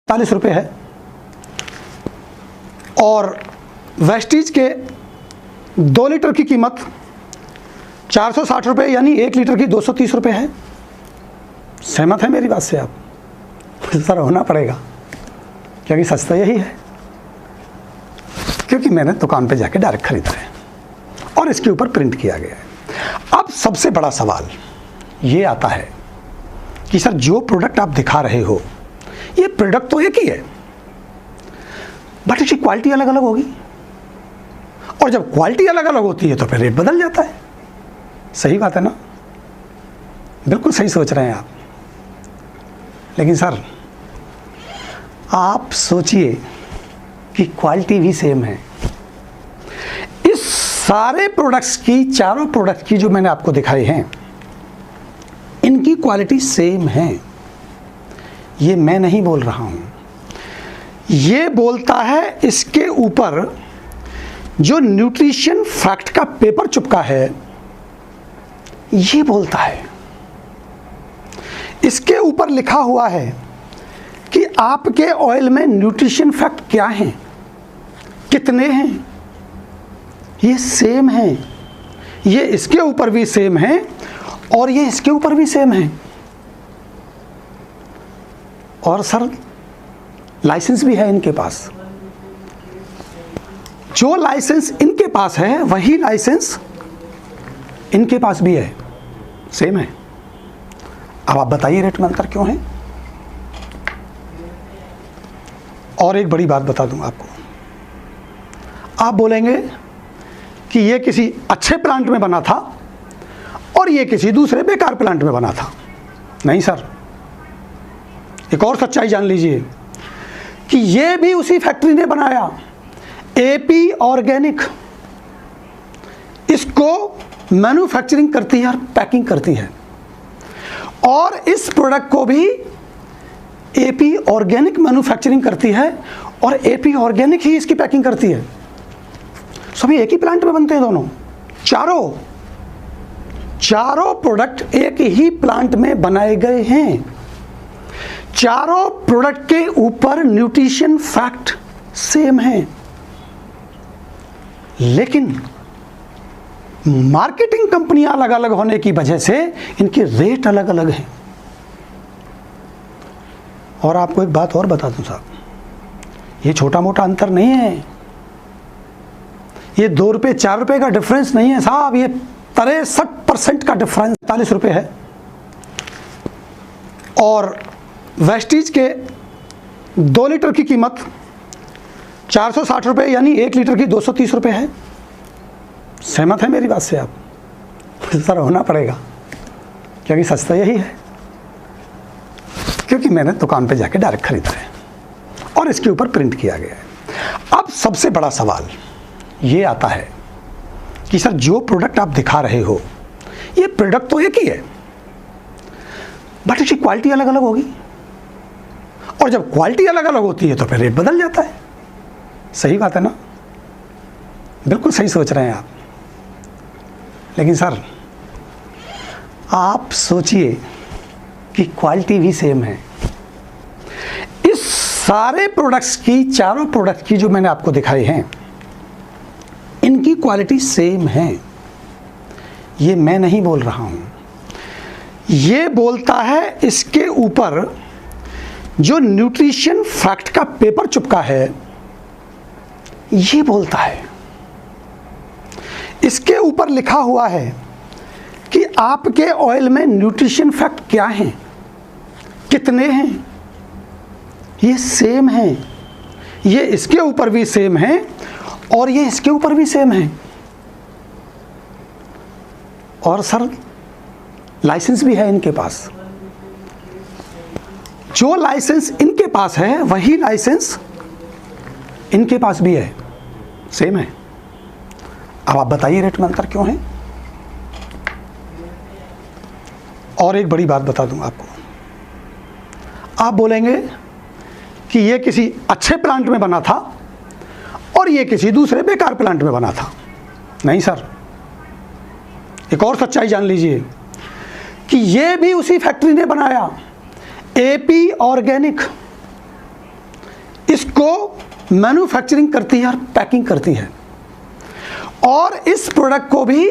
₹40 है और वेस्टीज के 2 लीटर की कीमत ₹460 यानी 1 लीटर की ₹230 है। सहमत है मेरी बात से आप? सर होना पड़ेगा क्योंकि सस्ता यही है, क्योंकि मैंने दुकान पे जाके डायरेक्ट खरीदा है और इसके ऊपर प्रिंट किया गया है। अब सबसे बड़ा सवाल ये आता है कि सर जो प्रोडक्ट आप दिखा रहे हो ये प्रोडक्ट तो एक ही है, बट इसकी क्वालिटी अलग अलग होगी, और जब क्वालिटी अलग अलग होती है तो फिर रेट बदल जाता है। सही बात है ना? बिल्कुल सही सोच रहे हैं आप। लेकिन सर आप सोचिए कि क्वालिटी भी सेम है। इस सारे प्रोडक्ट्स की, चारों प्रोडक्ट की जो मैंने आपको दिखाए हैं, इनकी क्वालिटी सेम है। ये मैं नहीं बोल रहा हूं, ये बोलता है इसके ऊपर जो न्यूट्रिशन फैक्ट का पेपर चिपका है, ये बोलता है। इसके ऊपर लिखा हुआ है कि आपके ऑयल में न्यूट्रिशन फैक्ट क्या हैं, कितने हैं, ये सेम है। ये इसके ऊपर भी सेम है और ये इसके ऊपर भी सेम है। और सर लाइसेंस भी है इनके पास। जो लाइसेंस इनके पास है वही लाइसेंस इनके पास भी है, सेम है। अब आप बताइए रेट में अंतर क्यों है? और एक बड़ी बात बता दूं आपको, आप बोलेंगे कि ये किसी अच्छे प्लांट में बना था और ये किसी दूसरे बेकार प्लांट में बना था। नहीं सर, एक और सच्चाई जान लीजिए कि ये भी उसी फैक्ट्री ने बनाया, एपी ऑर्गेनिक इसको मैन्युफैक्चरिंग करती है और पैकिंग करती है, और इस प्रोडक्ट को भी एपी ऑर्गेनिक मैन्युफैक्चरिंग करती है और एपी ऑर्गेनिक ही इसकी पैकिंग करती है। सभी एक ही प्लांट में बनते हैं दोनों, चारों प्रोडक्ट एक ही प्लांट में बनाए गए हैं। चारों प्रोडक्ट के ऊपर न्यूट्रिशन फैक्ट सेम है, लेकिन मार्केटिंग कंपनियां अलग अलग होने की वजह से इनके रेट अलग अलग हैं। और आपको एक बात और बता दूं साहब, ये छोटा मोटा अंतर नहीं है, ये ₹2 ₹4 का डिफरेंस नहीं है साहब, ये 63% का डिफरेंस ₹40 है। और वेस्टीज के 2 लीटर की कीमत ₹460 यानी 1 लीटर की ₹230 है। सहमत है मेरी बात से आप? सर होना पड़ेगा क्योंकि सस्ता यही है, क्योंकि मैंने दुकान पे जाके डायरेक्ट खरीदा है और इसके ऊपर प्रिंट किया गया है। अब सबसे बड़ा सवाल ये आता है कि सर जो प्रोडक्ट आप दिखा रहे हो ये प्रोडक्ट तो एक ही है, बट इसकी क्वालिटी अलग अलग होगी, और जब क्वालिटी अलग अलग होती है तो फिर रेट बदल जाता है। सही बात है ना? बिल्कुल सही सोच रहे हैं आप। लेकिन सर आप सोचिए कि क्वालिटी भी सेम है। इस सारे प्रोडक्ट्स की, चारों प्रोडक्ट की जो मैंने आपको दिखाए हैं, इनकी क्वालिटी सेम है। ये मैं नहीं बोल रहा हूं, ये बोलता है इसके ऊपर जो न्यूट्रिशन फैक्ट का पेपर चिपका है, ये बोलता है। इसके ऊपर लिखा हुआ है कि आपके ऑयल में न्यूट्रिशन फैक्ट क्या हैं, कितने हैं, ये सेम है। ये इसके ऊपर भी सेम है और ये इसके ऊपर भी सेम है। और सर लाइसेंस भी है इनके पास। जो लाइसेंस इनके पास है वही लाइसेंस इनके पास भी है, सेम है। अब आप बताइए रेट में अंतर क्यों है? और एक बड़ी बात बता दूं आपको, आप बोलेंगे कि ये किसी अच्छे प्लांट में बना था और ये किसी दूसरे बेकार प्लांट में बना था। नहीं सर, एक और सच्चाई जान लीजिए कि ये भी उसी फैक्ट्री ने बनाया, एपी ऑर्गेनिक इसको मैन्युफैक्चरिंग करती है और पैकिंग करती है, और इस प्रोडक्ट को भी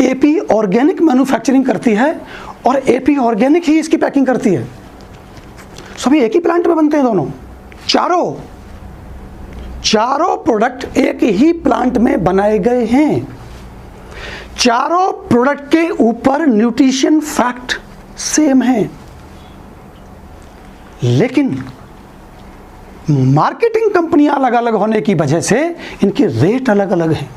एपी ऑर्गेनिक मैन्युफैक्चरिंग करती है और एपी ऑर्गेनिक ही इसकी पैकिंग करती है। सभी एक ही प्लांट में बनते हैं दोनों, चारों प्रोडक्ट एक ही प्लांट में बनाए गए हैं। चारों प्रोडक्ट के ऊपर न्यूट्रिशन फैक्ट सेम है, लेकिन मार्केटिंग कंपनियां अलग अलग होने की वजह से इनके रेट अलग अलग हैं।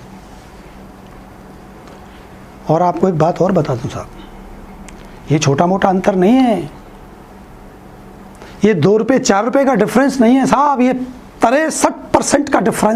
और आपको एक बात और बता दूं साहब, ये छोटा मोटा अंतर नहीं है, ये 2 रुपए 4 रुपए का डिफरेंस नहीं है साहब, ये 63% का डिफरेंस